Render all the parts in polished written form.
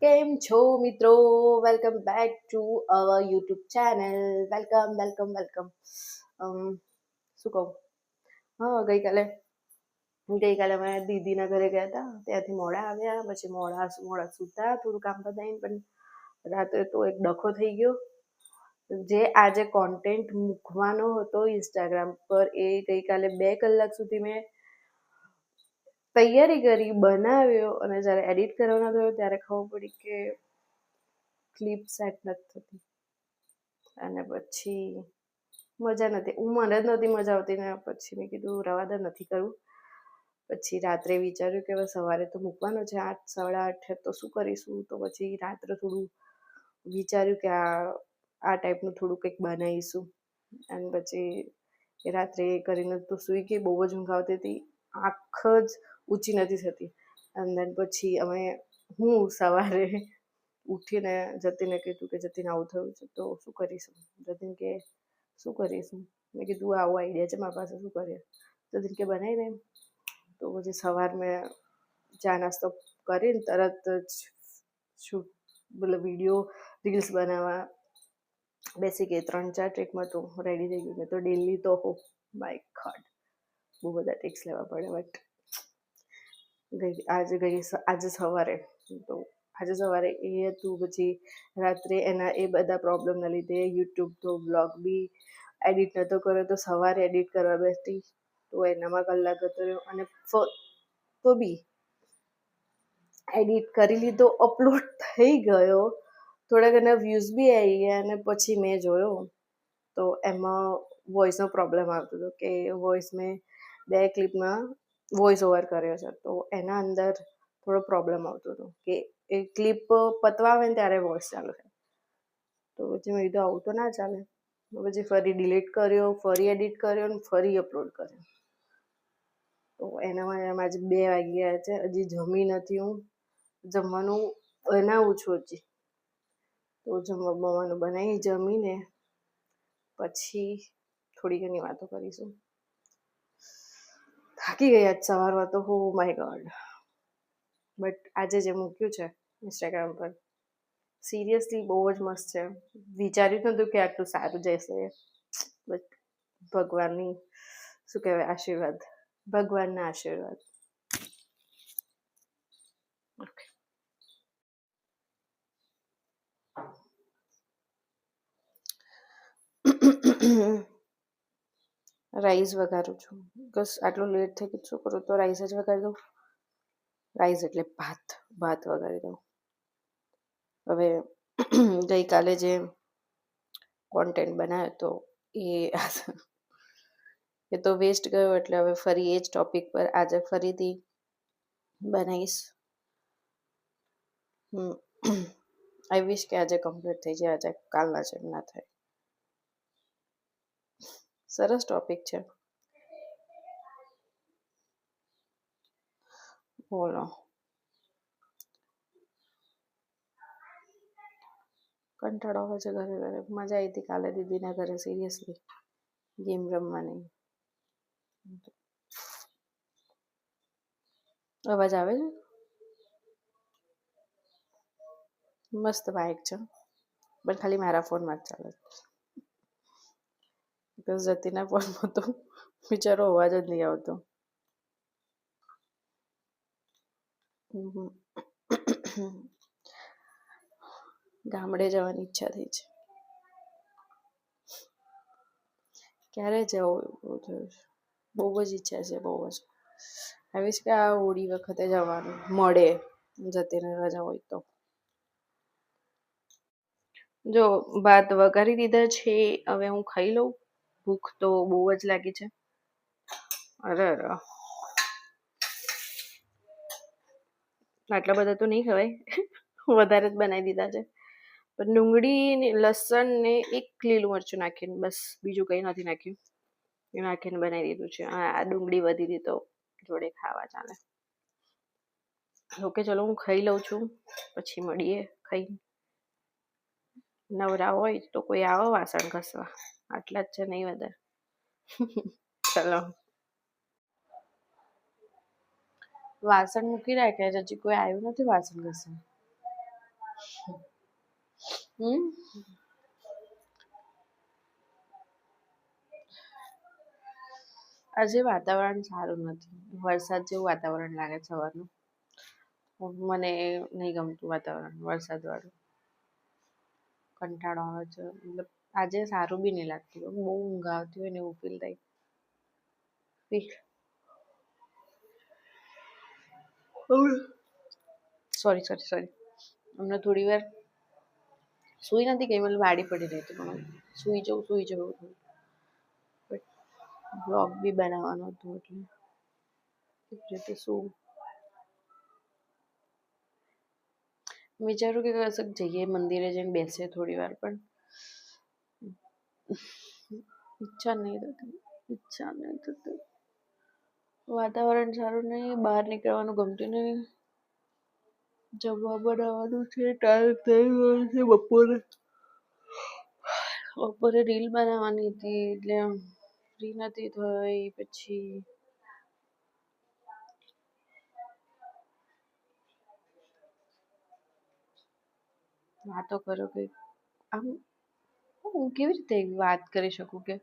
કેમ છો મિત્રો? Welcome back to our YouTube channel. Welcome. અમ, શું કહું? હા, ગઈકાલે અમે દીદીના ઘરે ગયા હતા. ત્યાંથી મોડા આવ્યા, પછી મોડા સૂતા, થોડું કામ પતાવીને. પણ રાત્રે તો એક ડખો થઈ ગયો. જે આજે કોન્ટેન્ટ મૂકવાનો હતો ઇન્સ્ટાગ્રામ પર, એ ગઈકાલે 2 કલાક સુધી મેં તૈયારી કરી, બનાવ્યો, અને જ્યારે એડિટ કરવાનો થયો ત્યારે ખબર પડી કે ક્લિપ સેટ નથી થતી. અને પછી મજા નથી, મને જ નહોતી મજા આવતી ને પછી મેં કીધું રવા દે, નથી કરવું. પછી રાત્રે વિચાર્યું કે હવે સવારે તો મૂકવાનો છે 8, 8:30, તો શું કરીશું? તો પછી રાત્રે થોડું વિચાર્યું કે આ ટાઈપનું થોડું કંઈક બનાવીશું. અને પછી રાત્રે કરીને તો સૂઈ ગઈ. બહુ જ ઊંઘ આવતી હતી, આંખ જ ઊંચી નથી થતી. અને દેન પછી હું સવારે ઉઠીને જતીને કીધું કે જતીને આવું થયું છે તો શું કરીશું? જતીન કે શું કરીશું? મેં કીધું આવો આઈડિયા છે મારી પાસે, શું કરીએ? જતીન કે બનાવી દે. તો પછી સવાર મેં ચા નાસ્તો કરીને તરત જ શૂટ મતલબ વિડીયો રીલ્સ બનાવવા બેસી ગઈ. 3-4 ટ્રીકમાં તો રેડી થઈ ગયું. મેં તો ડેલી તો બાય ગોડ બહુ બધા ટેક્સ લેવા પડે. બટ આજે સવારે એ હતું. પછી રાત્રે એ બધા પ્રોબ્લેમના લીધે યુટ્યુબ તો બ્લોગ બી એડિટ નહોતો કર્યો, તો સવારે એડિટ કરવા બેસતી તો એનામાં કલાક જતો રહ્યો. અને તો બી એડિટ કરી લીધો, અપલોડ થઈ ગયો, થોડા ઘણા વ્યૂઝ બી આવી ગયા. અને પછી મેં જોયો તો એમાં વોઇસનો પ્રોબ્લેમ આવતો હતો કે વોઇસ મેં 2 ક્લિપમાં વોઇસ ઓવર કર્યો છે, તો એના અંદર થોડો પ્રોબ્લેમ આવતો હતો કે એ ક્લિપ પતવા આવે ને ત્યારે વોઇસ ચાલુ થાય. તો પછી મેં કીધું આવું તો ના ચાલે. પછી ફરી ડિલીટ કર્યો, ફરી એડિટ કર્યો અને ફરી અપલોડ કર્યો. તો એનામાં આજે 2 વાગી ગયા છે. હજી જમી નથી હું. જમવાનું બનાવું છું હજી. તો જમવાનું બનાવી જમીને પછી થોડી ઘણી વાતો કરીશું. થાકી ગઈ આજ સવારમાં તો, હો માય ગોડ. બટ આજે જે મૂક્યું છે ઇન્સ્ટાગ્રામ પર, સિરિયસલી બહુ જ મસ્ત છે. વિચાર્યું નહોતું કે આટલું સારું જશે. બટ ભગવાનની શું કહેવાય, આશીર્વાદ, ભગવાનના આશીર્વાદ. ઓકે. રાઈસ વઘારું છું. બસ આટલું લેટ થઈ ગયું, શું કરું? તો રાઈસ જ વઘારી દઉં. રાઈસ એટલે ભાત વઘારી દઉં. હવે ગઈકાલે જે કોન્ટેન્ટ બનાવ્યો તો એ તો વેસ્ટ ગયો. એટલે હવે ફરી એ જ ટોપિક પર આજે ફરીથી બનાવીશ. આઈ વિશ કે આજે કમ્પ્લીટ થઈ જાય. આજે કાલના છે ના થાય. સરસ ટોપિક છે. બોલો. કંટાળો આવે છે ઘરે. મજા આવી હતી કાલે દીદીના ઘરે, સિરિયસલી ગેમ રમવાની. અવાજ આવે છે? મસ્ત બાઇક છે, પણ ખાલી મારા ફોનમાં જ ચાલે. બિકોઝ જતીના ફોનમાં તો બિચારો અવાજ જ નહીં આવતો. ગામડે જવાની ઈચ્છા થઈ છે. ક્યારે જવું એવું થયું છે. બહુ જ ઈચ્છા છે, બહુ જ. આવીશ કે આ હોળી વખતે જવાનું મળે, જતીને રજા હોય તો. જો ભાત વઘારી દીધા છે, હવે હું ખાઈ લઉં. ભૂખ તો બહુ જ લાગી છે. અરે આટલા બધા તો નહીં ખવાય, વધારે જ બનાવી દીધા છે. પણ ડુંગળી ને લસણ ને 1 લીલું મરચું નાખીને, બસ બીજું કંઈ નથી નાખ્યું. એ નાખીને બનાવી દીધું છે. આ ડુંગળી વધી હતી તો જોડે ખાવા ચાલે. ઓકે, ચલો હું ખાઈ લઉં છું, પછી મળીએ. ખાઈ નવરા હોય તો કોઈ આવો વાસણ ઘસવા. આટલા જ છે, નહીં વધારે. ચલો. વાસણ મૂકી રાખ્યા છે, હજી કોઈ આવ્યું નથી વાસણ ઘસવા. હમ આજે વાતાવરણ સારું નથી, વરસાદ જેવું વાતાવરણ લાગે સવારનું. મને નહીં ગમતું વાતાવરણ વરસાદ વાળું, કંટાળો આવે છે. મતલબ આજે સારું બી નહીં લાગતું, બહુ ઊંઘ આવતી હોય ને એવું ફીલ થાય. સોરી સોરી સોરી, હમણાં થોડી વાર સુઈ નથી ગઈ, મતલબ આડી પડી રહી હતી, પણ સુઈ જવું બટ બ્લોગ બી બનાવવાનું હતું એટલે શું વિચારું કે કશેક જઈએ, મંદિરે જઈને બેસીએ થોડી વાર, પણ ઈચ્છા નહીં થતી. વાતાવરણ સારું નહીં, બહાર નીકળવાનું ગમતું નહીં. જમવા બનાવવાનું છે, ટાઈમ થઈ ગયો છે બપોરે રીલ બનાવવાની હતી એટલે ફ્રી નથી થઈ. પછી વાતો કરો કે આમ હું કેવી રીતે વાત કરી શકું કે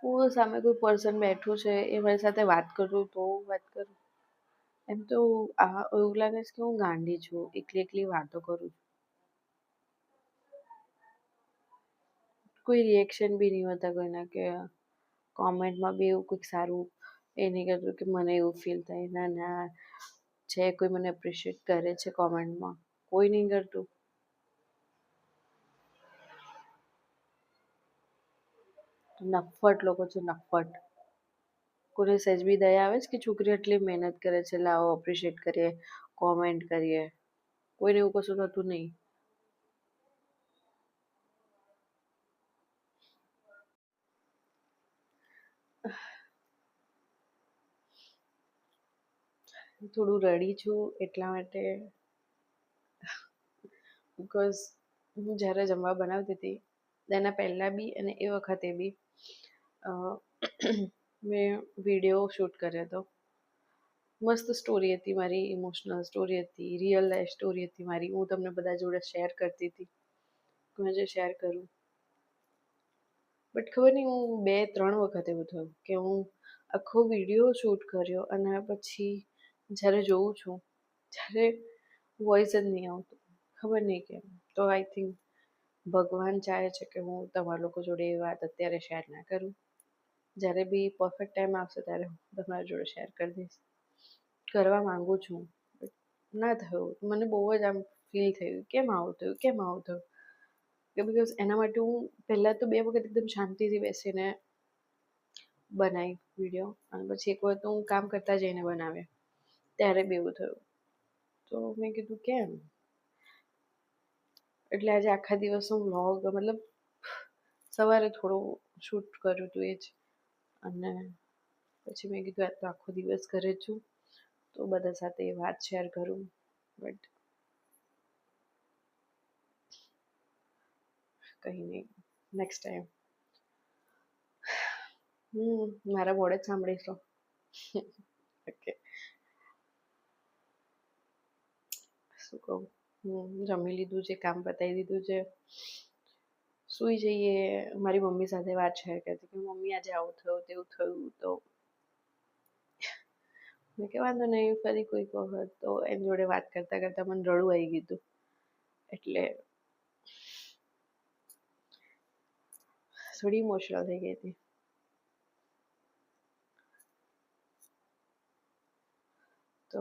હું સામે કોઈ પર્સન બેઠું છે, એ મારી સાથે વાત કરું તો વાત કરું. એમ તો એવું લાગે છે કે હું ગાંડી છું, એકલી વાતો કરું છું. કોઈ રિએક્શન બી નહીં હોતા કોઈના, કે કોમેન્ટમાં બી એવું કંઈક સારું એ નહીં કરતું કે મને એવું ફીલ થાય. ના છે, કોઈ મને એપ્રિશિએટ કરે છે કોમેન્ટમાં, કોઈ નહીં કરતું. નફ્ફટ લોકો છે, નફ્ફટ. કોઈને સહેજ બી દયા આવે છે કે છોકરી આટલી મહેનત કરે છે, લાવો એપ્રિશિએટ કરીએ, કોમેન્ટ કરીએ. કોઈને એવું કશું થતું નહીં. થોડું રડી છું એટલા માટે, બિકોઝ હું જ્યારે જમવા બનાવતી હતી એના પહેલાં બી અને એ વખતે બી મેં વિડીયો શૂટ કર્યો હતો. મસ્ત સ્ટોરી હતી મારી, ઇમોશનલ સ્ટોરી હતી, રિયલ લાઈફ સ્ટોરી હતી મારી. હું તમને બધા જોડે શેર કરતી હતી, મેં જે શેર કરું. બટ ખબર નહીં, હું 2-3 વખત એવું થયું કે હું આખો વિડીયો શૂટ કર્યો અને પછી જ્યારે જોઉં છું ત્યારે વોઇસ જ નહીં આવતું, ખબર નહીં કેમ. તો આઈ થિંક ભગવાન ચાહે છે કે હું તમારા લોકો જોડે એ વાત અત્યારે શેર ના કરું. જ્યારે બી પરફેક્ટ ટાઈમ આવશે ત્યારે હું તમારા જોડે શેર કરી દઈશ. કરવા માંગુ છું, ના થયું. મને બહુ જ આમ ફીલ થયું, કેમ આવું થયું. કે બિકોઝ એના માટે હું પહેલાં તો 2 વખત એકદમ શાંતિથી બેસીને બનાવી વિડીયો, અને પછી એક વખત હું કામ કરતા જઈને બનાવ્યા, ત્યારે બી એવું થયું. તો મેં કીધું કેમ. એટલે આજે આખા દિવસ હું વ્લોગ, મતલબ સવારે થોડું શૂટ કર્યું હતું એ જ, અને પછી મેં કીધું આજ તો આખો દિવસ ઘરે જ છું તો બધા સાથે એ વાત શેર કરું. બટ કંઈ નહીં, નેક્સ્ટ ટાઈમ મારા મોડે જ સાંભળીશ. ઓકે, શું કહું, જમી લીધું છે, કામ પતાવી દીધું છે, સૂઈ જઈએ. મારી મમ્મી સાથે વાત શેર કરતી કે મમ્મી આજે આવું થયું તેવું થયું, તો મેં કે વાંધો નહીં, ફરી કોઈક વખત. તો એની જોડે વાત કરતાં કરતાં મને રડવું આવી ગયું હતું, એટલે થોડી ઇમોશનલ થઈ ગઈ હતી. તો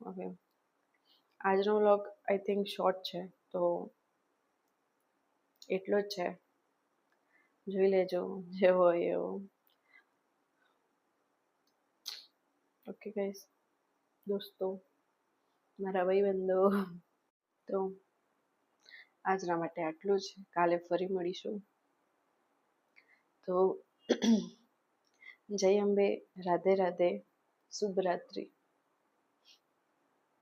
હવે આજનો વ્લોગ આઈ થિંક શોર્ટ છે, તો એટલો જ છે. જોઈ લેજો જેવો હોય એવો. ઓકે ગાઈસ, દોસ્તો, મારા ભાઈબંધો, તો આજના માટે આટલું જ. કાલે ફરી મળીશું. તો જય અંબે, રાધે રાધે, શુભરાત્રિ.